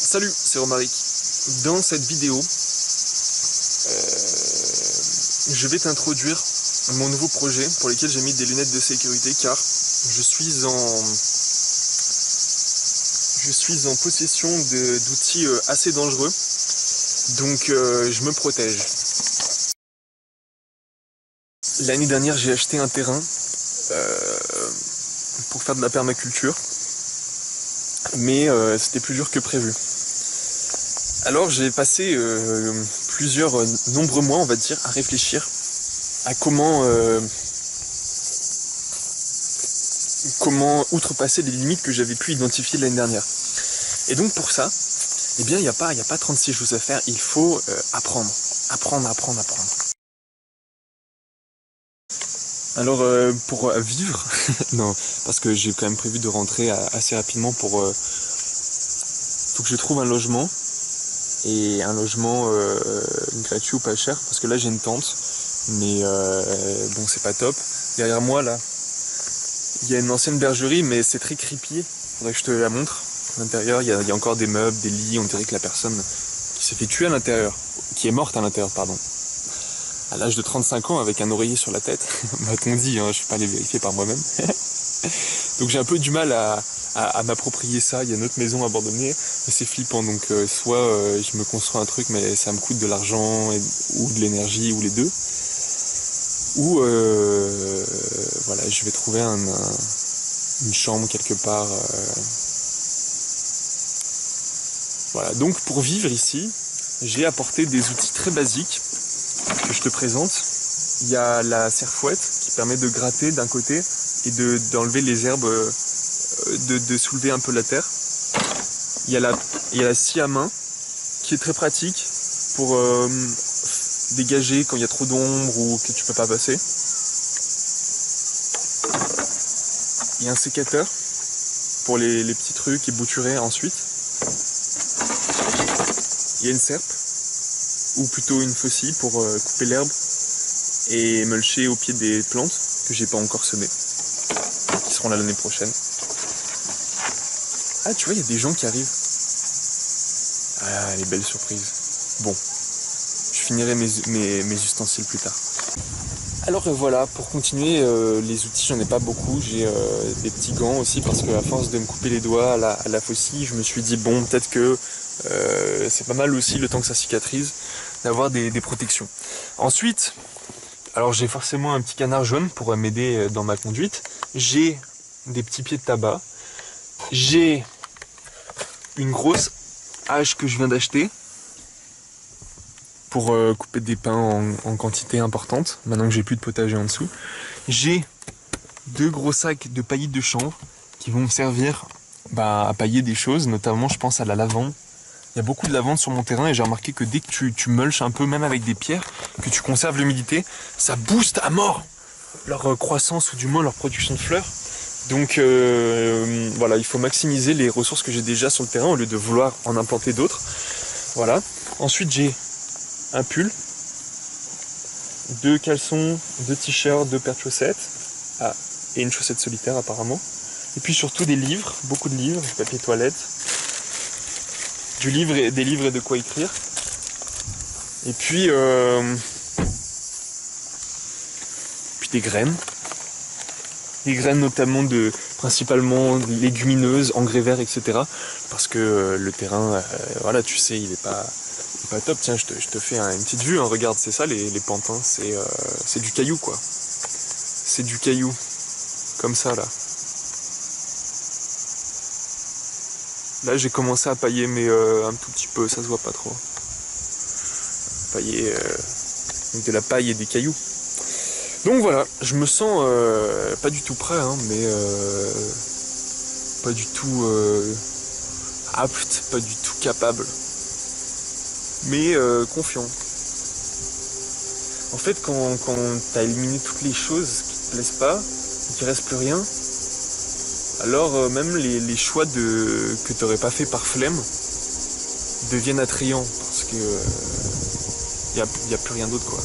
Salut, c'est Romaric. Dans cette vidéo, je vais t'introduire mon nouveau projet pour lequel j'ai mis des lunettes de sécurité car je suis en possession d'outils assez dangereux, donc je me protège. L'année dernière, j'ai acheté un terrain pour faire de la permaculture, mais c'était plus dur que prévu. Alors j'ai passé nombreux mois, on va dire, à réfléchir à comment outrepasser les limites que j'avais pu identifier l'année dernière. Et donc pour ça, eh bien il n'y a pas 36 choses à faire, il faut apprendre. Alors pour vivre, non, parce que j'ai quand même prévu de rentrer assez rapidement faut que je trouve un logement. Et un logement gratuit ou pas cher, parce que là j'ai une tente, mais bon c'est pas top. Derrière moi là, il y a une ancienne bergerie, mais c'est très creepy, faudrait que je te la montre. À l'intérieur il y a encore des meubles, des lits, on dirait que la personne qui s'est fait tuer à l'intérieur, qui est morte à l'intérieur, pardon, à l'âge de 35 ans avec un oreiller sur la tête, m'a-t-on dit, hein, je suis pas allé vérifier par moi-même. Donc j'ai un peu du mal à m'approprier ça. Il y a une autre maison abandonnée, mais c'est flippant, donc soit je me construis un truc mais ça me coûte de l'argent ou de l'énergie ou les deux, ou voilà, je vais trouver une chambre quelque part. Voilà, donc pour vivre ici, j'ai apporté des outils très basiques que je te présente. Il y a la serre-fouette qui permet de gratter d'un côté et d'enlever les herbes, de soulever un peu la terre. Il y a la scie à main qui est très pratique pour dégager quand il y a trop d'ombre ou que tu peux pas passer. Il y a un sécateur pour les petits trucs et bouturer ensuite. Il y a une serpe, ou plutôt une faucille pour couper l'herbe et mulcher au pied des plantes que j'ai pas encore semées, qui seront là l'année prochaine. Ah, tu vois, il y a des gens qui arrivent. Ah, les belles surprises. Bon, je finirai mes ustensiles plus tard. Alors voilà, pour continuer, les outils, j'en ai pas beaucoup. J'ai des petits gants aussi, parce qu'à force de me couper les doigts à la faucille, je me suis dit, bon, peut-être que c'est pas mal aussi, le temps que ça cicatrise, d'avoir des protections. Ensuite, alors j'ai forcément un petit canard jaune pour m'aider dans ma conduite. J'ai des petits pieds de tabac. J'ai une grosse hache que je viens d'acheter pour couper des pins en quantité importante, maintenant que j'ai plus de potager en dessous. J'ai 2 gros sacs de paillis de chanvre qui vont me servir à pailler des choses, notamment je pense à la lavande. Il y a beaucoup de lavande sur mon terrain et j'ai remarqué que dès que tu mulches un peu, même avec des pierres, que tu conserves l'humidité, ça booste à mort leur croissance ou du moins leur production de fleurs. Donc voilà, il faut maximiser les ressources que j'ai déjà sur le terrain au lieu de vouloir en implanter d'autres. Voilà. Ensuite j'ai un pull, 2 caleçons, 2 t-shirts, 2 paires de chaussettes, et une chaussette solitaire apparemment. Et puis surtout des livres, beaucoup de livres, du papier toilette, des livres et de quoi écrire. Et puis des graines. Des graines notamment principalement légumineuses, engrais verts, etc. Parce que le terrain, voilà, tu sais, il est pas top. Tiens, je te fais une petite vue, hein. Regarde, c'est ça les pantins, c'est du caillou quoi. C'est du caillou, comme ça là. Là j'ai commencé à pailler, mais un tout petit peu, ça se voit pas trop. Pailler avec de la paille et des cailloux. Donc voilà, je me sens pas du tout prêt, hein, mais pas du tout apte, pas du tout capable, mais confiant. En fait, quand t'as éliminé toutes les choses qui te plaisent pas, et qu'il reste plus rien, alors même les choix que t'aurais pas fait par flemme deviennent attrayants, parce que y a plus rien d'autre quoi.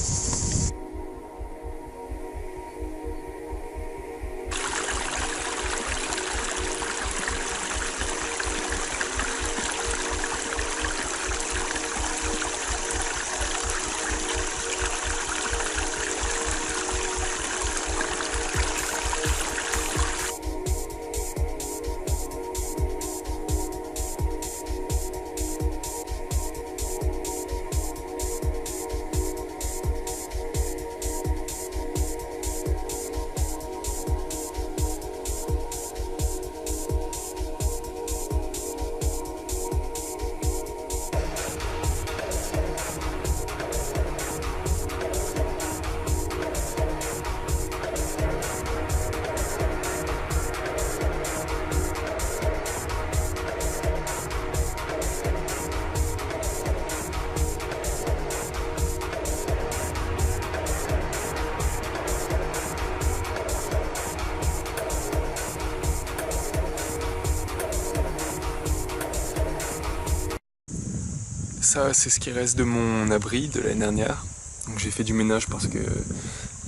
ça c'est ce qui reste de mon abri de l'année dernière. Donc j'ai fait du ménage parce que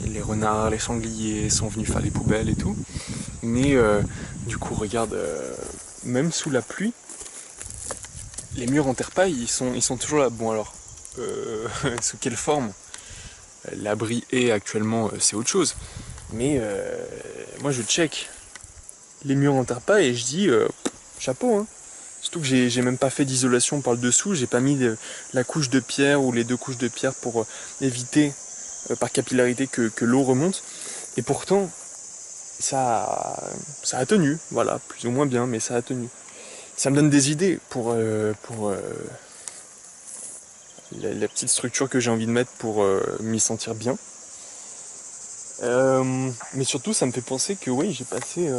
les renards, les sangliers sont venus faire les poubelles et tout. Mais du coup regarde, même sous la pluie, les murs en terre-paille ils sont toujours là. Bon alors, sous quelle forme l'abri est actuellement, c'est autre chose. Mais moi je check les murs en terre-paille et je dis chapeau hein. Surtout que j'ai même pas fait d'isolation par le dessous, j'ai pas mis la couche de pierre ou les deux couches de pierre pour éviter par capillarité que l'eau remonte. Et pourtant, ça a tenu, voilà, plus ou moins bien, mais ça a tenu. Ça me donne des idées pour la petite structure que j'ai envie de mettre pour m'y sentir bien. Mais surtout, ça me fait penser que oui, j'ai passé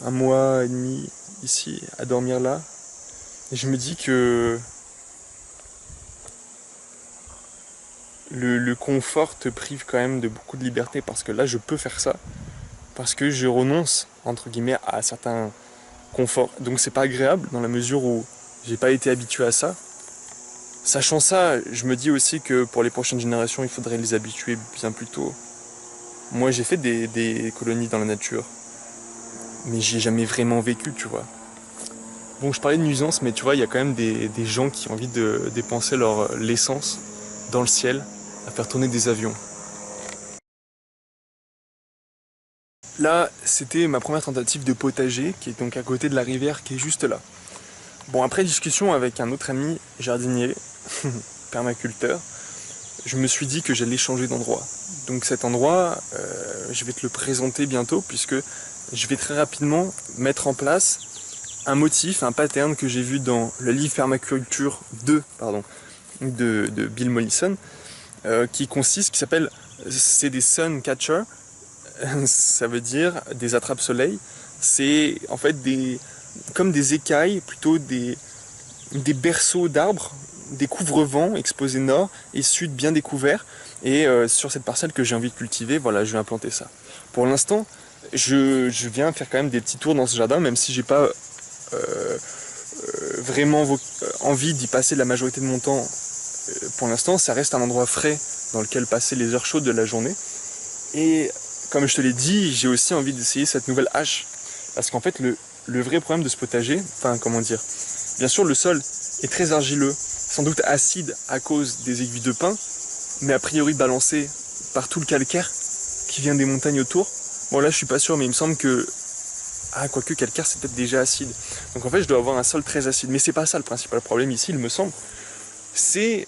1 mois et demi ici à dormir là. Et je me dis que le confort te prive quand même de beaucoup de liberté parce que là je peux faire ça. Parce que je renonce entre guillemets à certains conforts. Donc c'est pas agréable dans la mesure où j'ai pas été habitué à ça. Sachant ça, je me dis aussi que pour les prochaines générations, il faudrait les habituer bien plus tôt. Moi j'ai fait des colonies dans la nature. Mais j'ai jamais vraiment vécu, tu vois. Bon, je parlais de nuisance, mais tu vois, il y a quand même des gens qui ont envie de dépenser l'essence dans le ciel à faire tourner des avions. Là, c'était ma première tentative de potager, qui est donc à côté de la rivière, qui est juste là. Bon, après discussion avec un autre ami jardinier, permaculteur, je me suis dit que j'allais changer d'endroit. Donc cet endroit, je vais te le présenter bientôt, puisque je vais très rapidement mettre en place un motif, un pattern que j'ai vu dans le livre Permaculture 2 de Bill Mollison, qui s'appelle, c'est des sun catchers, ça veut dire des attrape-soleil. C'est en fait comme des écailles, plutôt des berceaux d'arbres, des couvre-vents exposés nord et sud bien découverts. Et sur cette parcelle que j'ai envie de cultiver, voilà, je vais implanter ça. Pour l'instant, je viens faire quand même des petits tours dans ce jardin, même si j'ai pas vraiment envie d'y passer la majorité de mon temps. Pour l'instant, ça reste un endroit frais dans lequel passer les heures chaudes de la journée. Et comme je te l'ai dit, j'ai aussi envie d'essayer cette nouvelle hache. Parce qu'en fait, le vrai problème de ce potager, enfin comment dire, bien sûr le sol est très argileux, sans doute acide à cause des aiguilles de pin, mais a priori balancé par tout le calcaire qui vient des montagnes autour. Bon là je suis pas sûr, mais il me semble que... Ah, quoique calcaire c'est peut-être déjà acide. Donc en fait je dois avoir un sol très acide. Mais c'est pas ça le principal problème ici, il me semble. C'est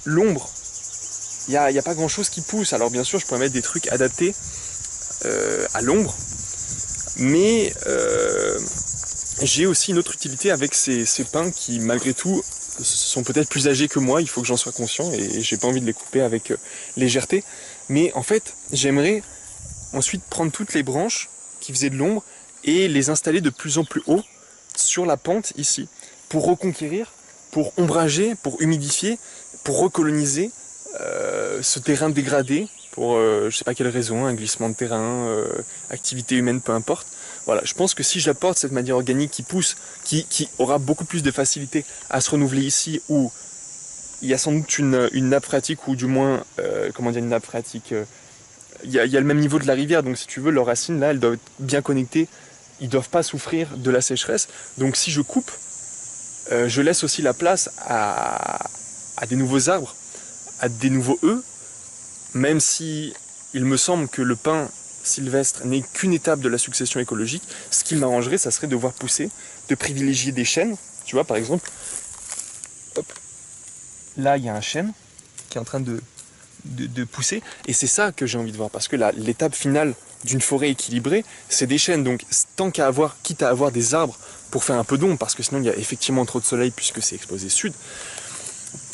l'ombre. Il n'y a pas grand chose qui pousse. Alors bien sûr je pourrais mettre des trucs adaptés à l'ombre. Mais j'ai aussi une autre utilité avec ces pins qui malgré tout sont peut-être plus âgés que moi. Il faut que j'en sois conscient et j'ai pas envie de les couper avec légèreté. Mais en fait j'aimerais ensuite prendre toutes les branches qui faisaient de l'ombre et les installer de plus en plus haut sur la pente ici, pour reconquérir, pour ombrager, pour humidifier, pour recoloniser ce terrain dégradé, pour je sais pas quelle raison, un glissement de terrain, activité humaine, peu importe. Voilà, je pense que si j'apporte cette matière organique qui pousse, qui aura beaucoup plus de facilité à se renouveler ici, où il y a sans doute une nappe phréatique, ou du moins, comment dire, une nappe phréatique, il y a le même niveau de la rivière, donc si tu veux, leurs racines là, elles doivent être bien connectées. Ils ne doivent pas souffrir de la sécheresse. Donc si je coupe, je laisse aussi la place à des nouveaux arbres, à des nouveaux œufs, même si il me semble que le pin sylvestre n'est qu'une étape de la succession écologique. Ce qui m'arrangerait, ça serait de voir pousser, de privilégier des chênes. Tu vois, par exemple, hop, là il y a un chêne qui est en train de pousser, et c'est ça que j'ai envie de voir, parce que l'étape finale d'une forêt équilibrée, c'est des chênes. Donc tant qu'à avoir, quitte à avoir des arbres pour faire un peu d'ombre, parce que sinon il y a effectivement trop de soleil puisque c'est exposé sud,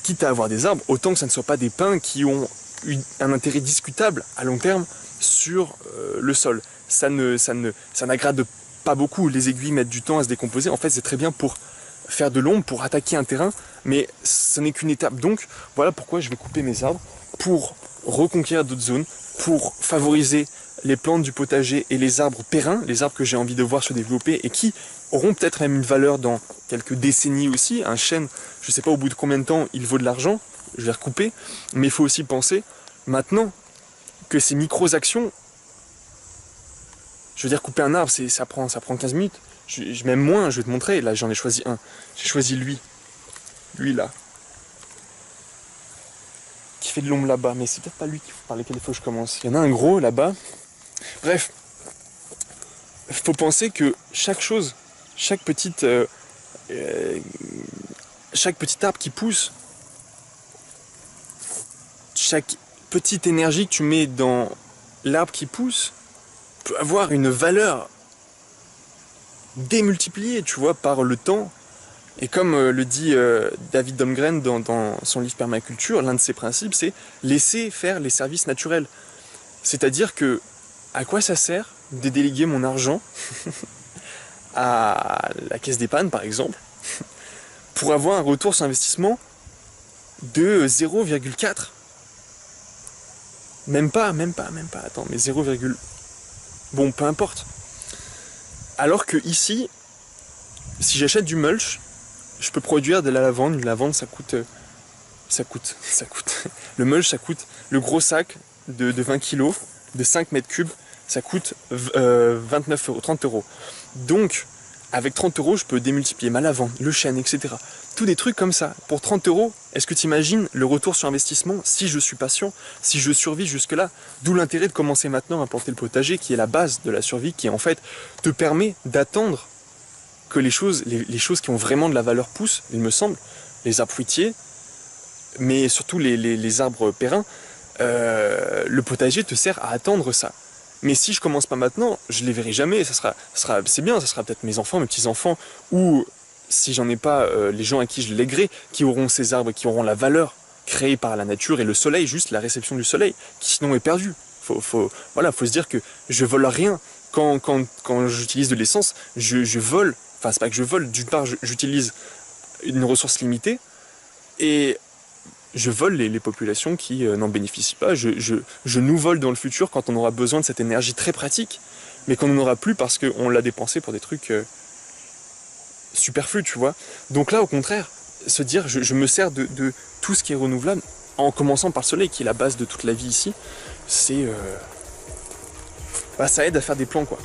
quitte à avoir des arbres, autant que ça ne soit pas des pins qui ont un intérêt discutable à long terme sur le sol. Ça n'aggrade pas beaucoup, les aiguilles mettent du temps à se décomposer, en fait c'est très bien pour faire de l'ombre, pour attaquer un terrain, mais ce n'est qu'une étape. Donc voilà pourquoi je vais couper mes arbres, pour reconquérir d'autres zones, pour favoriser les plantes du potager et les arbres périns, les arbres que j'ai envie de voir se développer et qui auront peut-être même une valeur dans quelques décennies aussi. Un chêne, je ne sais pas au bout de combien de temps il vaut de l'argent, je vais recouper, mais il faut aussi penser maintenant que ces micro-actions, je veux dire couper un arbre, ça prend 15 minutes, même moins, je vais te montrer, là j'en ai choisi un, j'ai choisi lui là, qui fait de l'ombre là-bas, mais c'est peut-être pas lui par lequel il faut que je commence. Il y en a un gros là-bas. Bref, il faut penser que chaque chose, chaque petit arbre qui pousse, chaque petite énergie que tu mets dans l'arbre qui pousse peut avoir une valeur démultipliée, tu vois, par le temps. Et comme le dit David Domgren dans son livre Permaculture, l'un de ses principes, c'est laisser faire les services naturels. C'est-à-dire que, à quoi ça sert de déléguer mon argent à la caisse d'épargne, par exemple, pour avoir un retour sur investissement de 0,4 ? Même pas, attends, mais 0, bon, peu importe. Alors que ici, si j'achète du mulch, je peux produire de la lavande. Une lavande, ça coûte. Le mulch, ça coûte. Le gros sac de 20 kg, de 5 mètres cubes, ça coûte 29 euros, 30 euros. Donc, avec 30 euros, je peux démultiplier ma lavande, le chêne, etc. Tous des trucs comme ça. Pour 30 euros, est-ce que tu imagines le retour sur investissement si je suis patient, si je survis jusque-là? D'où l'intérêt de commencer maintenant à planter le potager, qui est la base de la survie, qui en fait te permet d'attendre que les choses qui ont vraiment de la valeur poussent, il me semble, les arbres fruitiers, mais surtout les arbres périns. Le potager te sert à attendre ça. Mais si je commence pas maintenant, je les verrai jamais. C'est bien, ça sera peut-être mes enfants, mes petits-enfants, ou si j'en ai pas, les gens à qui je léguerai, qui auront ces arbres, qui auront la valeur créée par la nature et le soleil, juste la réception du soleil, qui sinon est perdue. Faut se dire que je vole rien. Quand j'utilise de l'essence, je vole. Enfin, c'est pas que je vole, d'une part, j'utilise une ressource limitée, et je vole les populations qui n'en bénéficient pas. Je nous vole dans le futur quand on aura besoin de cette énergie très pratique, mais qu'on n'en aura plus parce qu'on l'a dépensée pour des trucs superflus, tu vois. Donc là, au contraire, se dire, je me sers de tout ce qui est renouvelable, en commençant par le soleil, qui est la base de toute la vie ici, c'est... ça aide à faire des plans, quoi.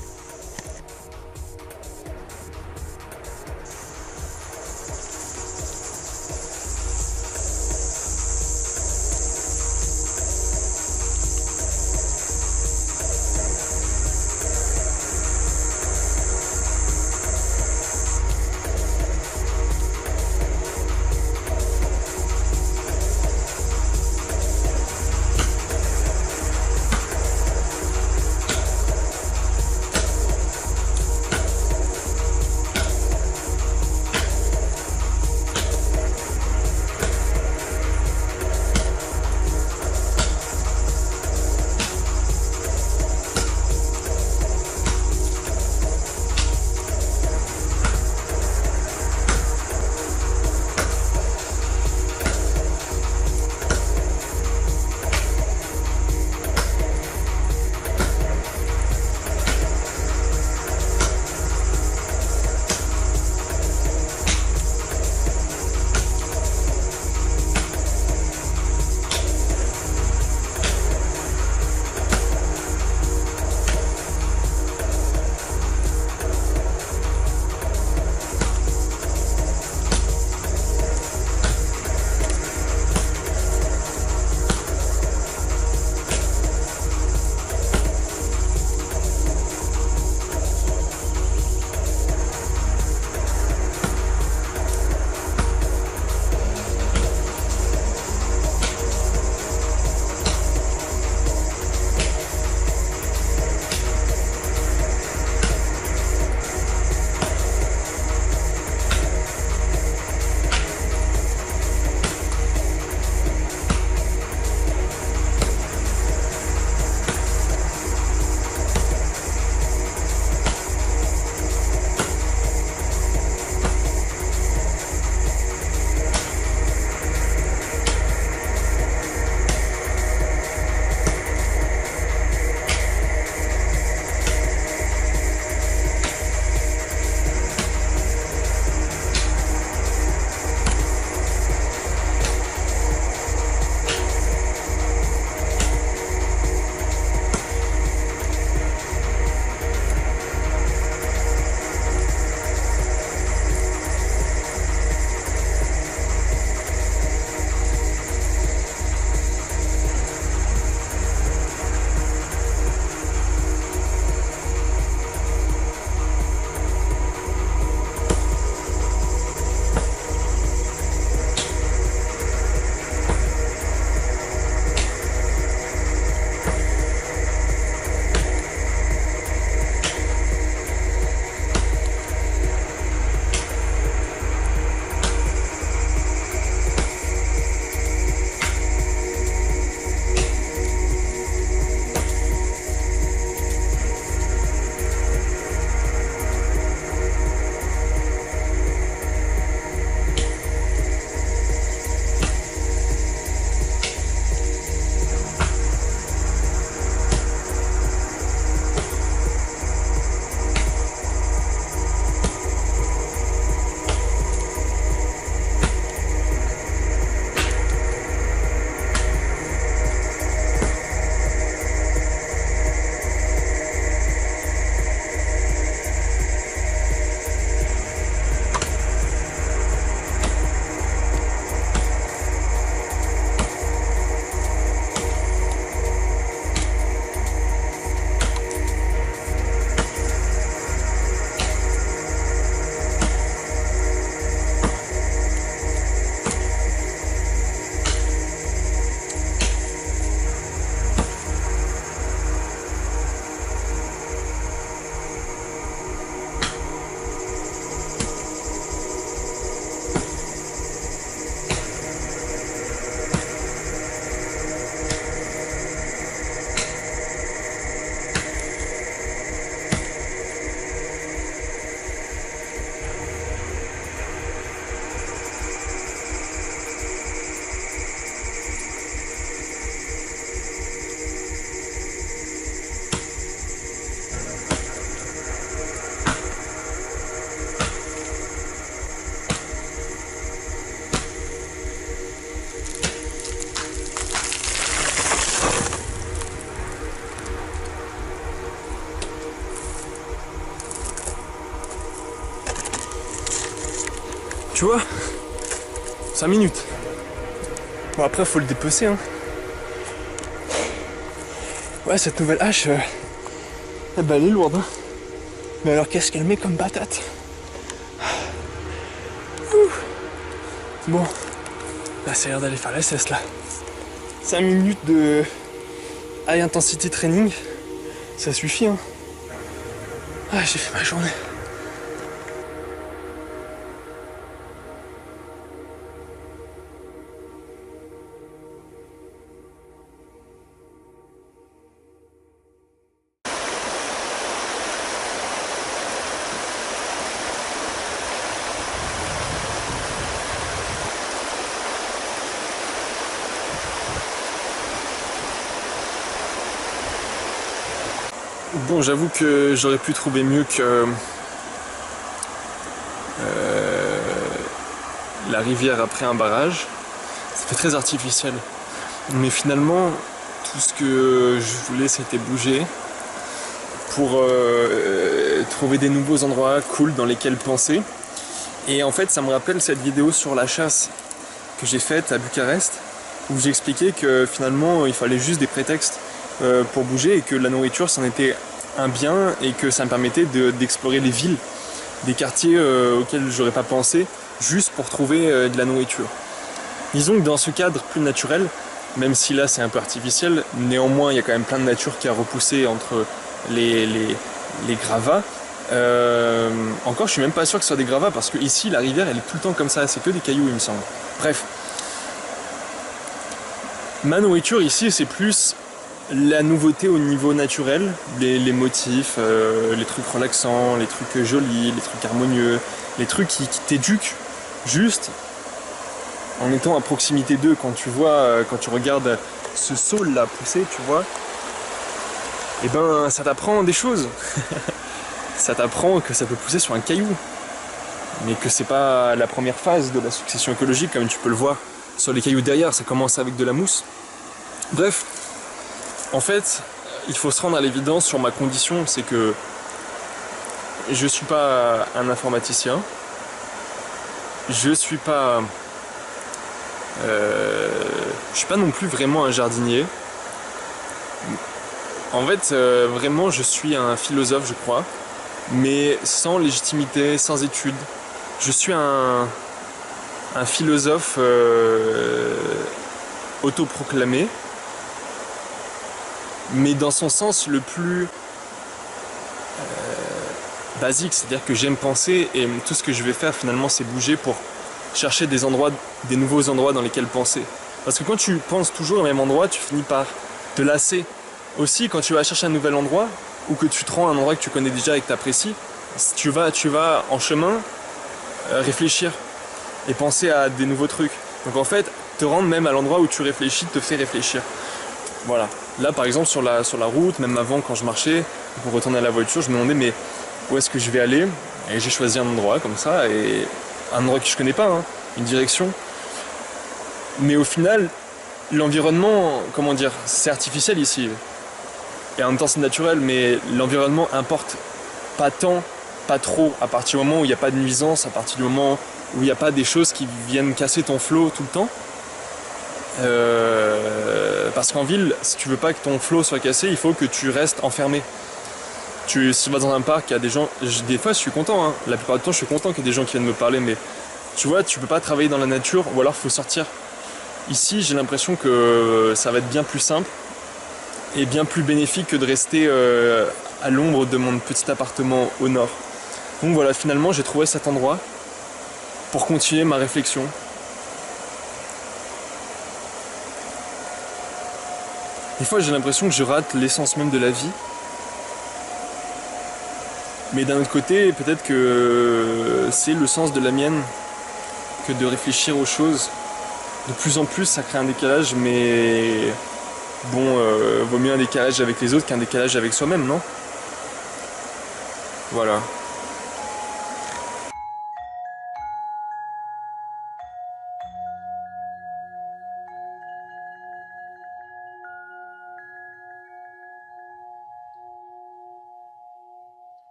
Tu vois, 5 minutes. Bon après faut le dépecer hein. Ouais cette nouvelle hache, eh ben, elle est lourde hein. Mais alors qu'est-ce qu'elle met comme patate. Ouh. Bon, là c'est l'heure d'aller faire la SS là. 5 minutes de high intensity training, ça suffit hein. Ah j'ai fait ma journée. Bon, j'avoue que j'aurais pu trouver mieux que la rivière après un barrage. Ça fait très artificiel. Mais finalement, tout ce que je voulais, c'était bouger pour trouver des nouveaux endroits cool dans lesquels penser. Et en fait, ça me rappelle cette vidéo sur la chasse que j'ai faite à Bucarest, où j'expliquais que finalement, il fallait juste des prétextes pour bouger et que la nourriture, c'en était un bien et que ça me permettait d'explorer les villes, des quartiers auxquels j'aurais pas pensé, juste pour trouver de la nourriture. Disons que dans ce cadre plus naturel, même si là c'est un peu artificiel, néanmoins il y a quand même plein de nature qui a repoussé entre les gravats. Encore je suis même pas sûr que ce soit des gravats parce que ici la rivière elle est tout le temps comme ça, c'est que des cailloux il me semble. Bref. Ma nourriture ici c'est plus la nouveauté au niveau naturel, les motifs, les trucs relaxants, les trucs jolis, les trucs harmonieux, les trucs qui t'éduquent juste en étant à proximité d'eux. Quand tu vois, quand tu regardes ce saule là pousser, tu vois, et ben ça t'apprend des choses. Ça t'apprend que ça peut pousser sur un caillou, mais que c'est pas la première phase de la succession écologique comme tu peux le voir sur les cailloux derrière, ça commence avec de la mousse. Bref. En fait, il faut se rendre à l'évidence sur ma condition, c'est que je suis pas un informaticien, je suis pas non plus vraiment un jardinier. En fait, vraiment, je suis un philosophe, je crois, mais sans légitimité, sans études. Je suis un philosophe autoproclamé, mais dans son sens le plus basique, c'est-à-dire que j'aime penser et tout ce que je vais faire finalement c'est bouger pour chercher des endroits, des nouveaux endroits dans lesquels penser. Parce que quand tu penses toujours au même endroit, tu finis par te lasser. Aussi quand tu vas chercher un nouvel endroit ou que tu te rends à un endroit que tu connais déjà et que tu apprécies, tu vas en chemin réfléchir et penser à des nouveaux trucs. Donc en fait, te rendre même à l'endroit où tu réfléchis te fait réfléchir. Voilà. Là par exemple sur la route, même avant quand je marchais, pour retourner à la voiture, je me demandais mais où est-ce que je vais aller? Et j'ai choisi un endroit comme ça, et un endroit que je connais pas, hein, une direction. Mais au final, l'environnement, comment dire, c'est artificiel ici. Et en même temps c'est naturel, mais l'environnement importe pas tant, pas trop, à partir du moment où il n'y a pas de nuisance, à partir du moment où il n'y a pas des choses qui viennent casser ton flow tout le temps. Parce qu'en ville, si tu veux pas que ton flow soit cassé, il faut que tu restes enfermé. Si tu vas dans un parc, il y a des gens, des fois je suis content, hein. La plupart du temps je suis content qu'il y ait des gens qui viennent me parler, mais tu vois, tu peux pas travailler dans la nature, ou alors il faut sortir. Ici j'ai l'impression que ça va être bien plus simple et bien plus bénéfique que de rester à l'ombre de mon petit appartement au nord. Donc voilà, finalement j'ai trouvé cet endroit pour continuer ma réflexion. Des fois j'ai l'impression que je rate l'essence même de la vie. Mais d'un autre côté, peut-être que c'est le sens de la mienne que de réfléchir aux choses. De plus en plus, ça crée un décalage, mais bon, vaut mieux un décalage avec les autres qu'un décalage avec soi-même, non? Voilà.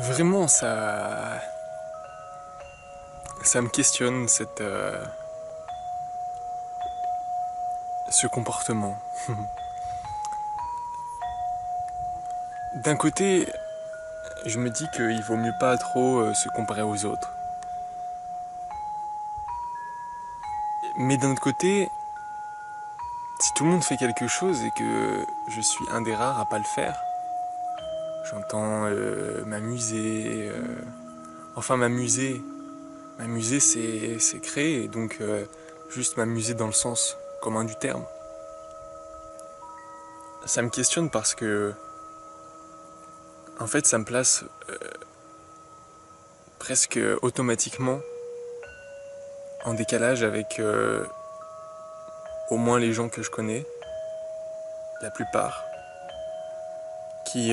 Vraiment, ça me questionne ce comportement. D'un côté, je me dis qu'il vaut mieux pas trop se comparer aux autres. Mais d'un autre côté, si tout le monde fait quelque chose et que je suis un des rares à pas le faire, j'entends m'amuser. Enfin m'amuser. M'amuser c'est créer, et donc juste m'amuser dans le sens commun du terme. Ça me questionne parce que en fait ça me place presque automatiquement en décalage avec au moins les gens que je connais, la plupart, qui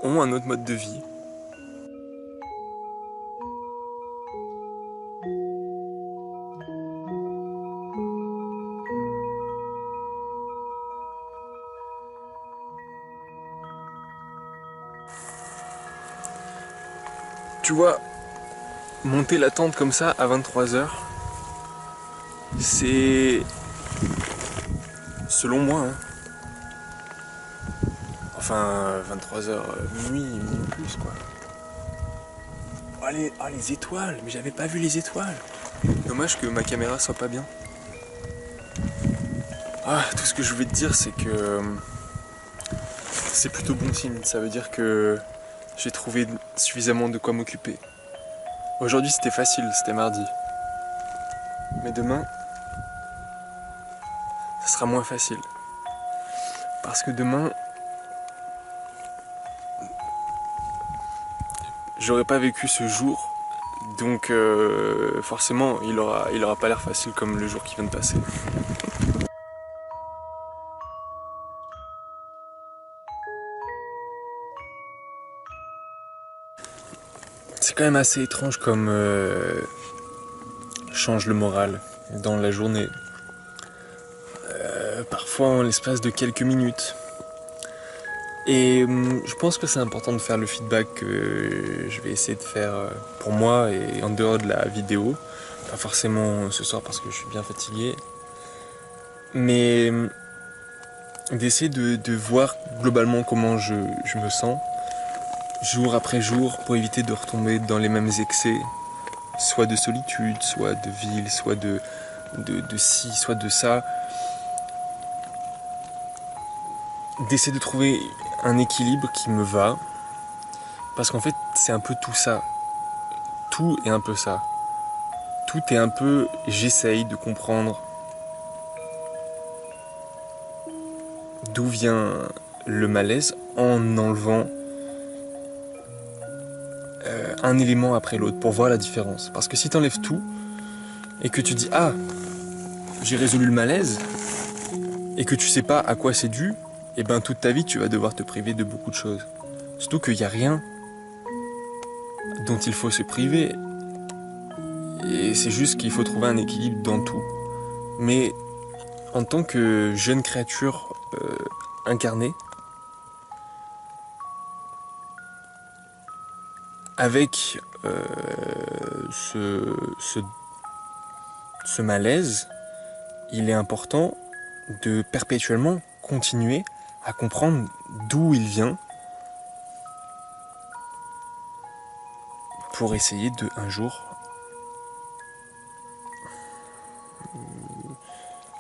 ont un autre mode de vie. Tu vois, monter la tente comme ça à 23h, c'est, selon moi, hein, enfin 23h, minuit plus quoi. Oh les étoiles, mais j'avais pas vu les étoiles. Dommage que ma caméra soit pas bien. Ah, tout ce que je voulais te dire, c'est que c'est plutôt bon signe. Ça veut dire que j'ai trouvé suffisamment de quoi m'occuper. Aujourd'hui c'était facile, c'était mardi. Mais demain, ça sera moins facile. Parce que demain, j'aurais pas vécu ce jour. Donc forcément, il aura pas l'air facile comme le jour qui vient de passer. C'est quand même assez étrange comme change le moral dans la journée. Parfois en l'espace de quelques minutes. Et je pense que c'est important de faire le feedback que je vais essayer de faire pour moi et en dehors de la vidéo. Pas forcément ce soir parce que je suis bien fatigué. Mais d'essayer de voir globalement comment je me sens, jour après jour, pour éviter de retomber dans les mêmes excès, soit de solitude, soit de ville, soit de ci, soit de ça. D'essayer de trouver un équilibre qui me va, parce qu'en fait c'est un peu tout ça. Tout est un peu ça. Tout est un peu j'essaye de comprendre d'où vient le malaise en enlevant un élément après l'autre pour voir la différence. Parce que si tu enlèves tout et que tu dis ah j'ai résolu le malaise et que tu sais pas à quoi c'est dû, et ben toute ta vie tu vas devoir te priver de beaucoup de choses. Surtout qu'il n'y a rien dont il faut se priver. Et c'est juste qu'il faut trouver un équilibre dans tout. Mais en tant que jeune créature incarnée, avec ce malaise, il est important de perpétuellement continuer à comprendre d'où il vient pour essayer de un jour,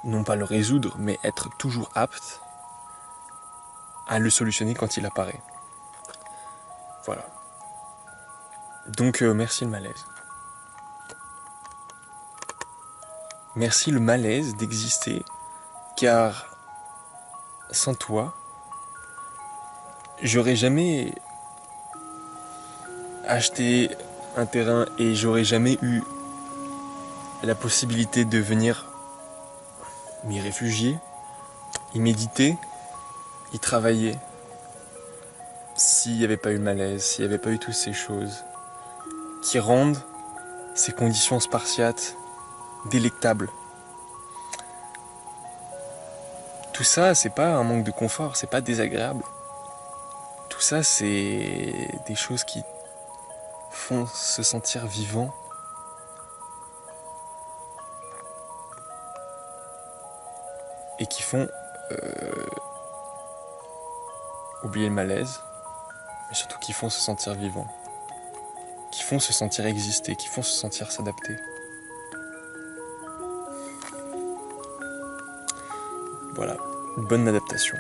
non pas le résoudre, mais être toujours apte à le solutionner quand il apparaît. Voilà. Donc merci le malaise. Merci le malaise d'exister, car sans toi, j'aurais jamais acheté un terrain et j'aurais jamais eu la possibilité de venir m'y réfugier, y méditer, y travailler, s'il n'y avait pas eu le malaise, s'il n'y avait pas eu toutes ces choses qui rendent ces conditions spartiates délectables. Tout ça, c'est pas un manque de confort, c'est pas désagréable. Tout ça, c'est des choses qui font se sentir vivant. Et qui font oublier le malaise, mais surtout qui font se sentir vivant, qui font se sentir exister, qui font se sentir s'adapter. Voilà, une bonne adaptation.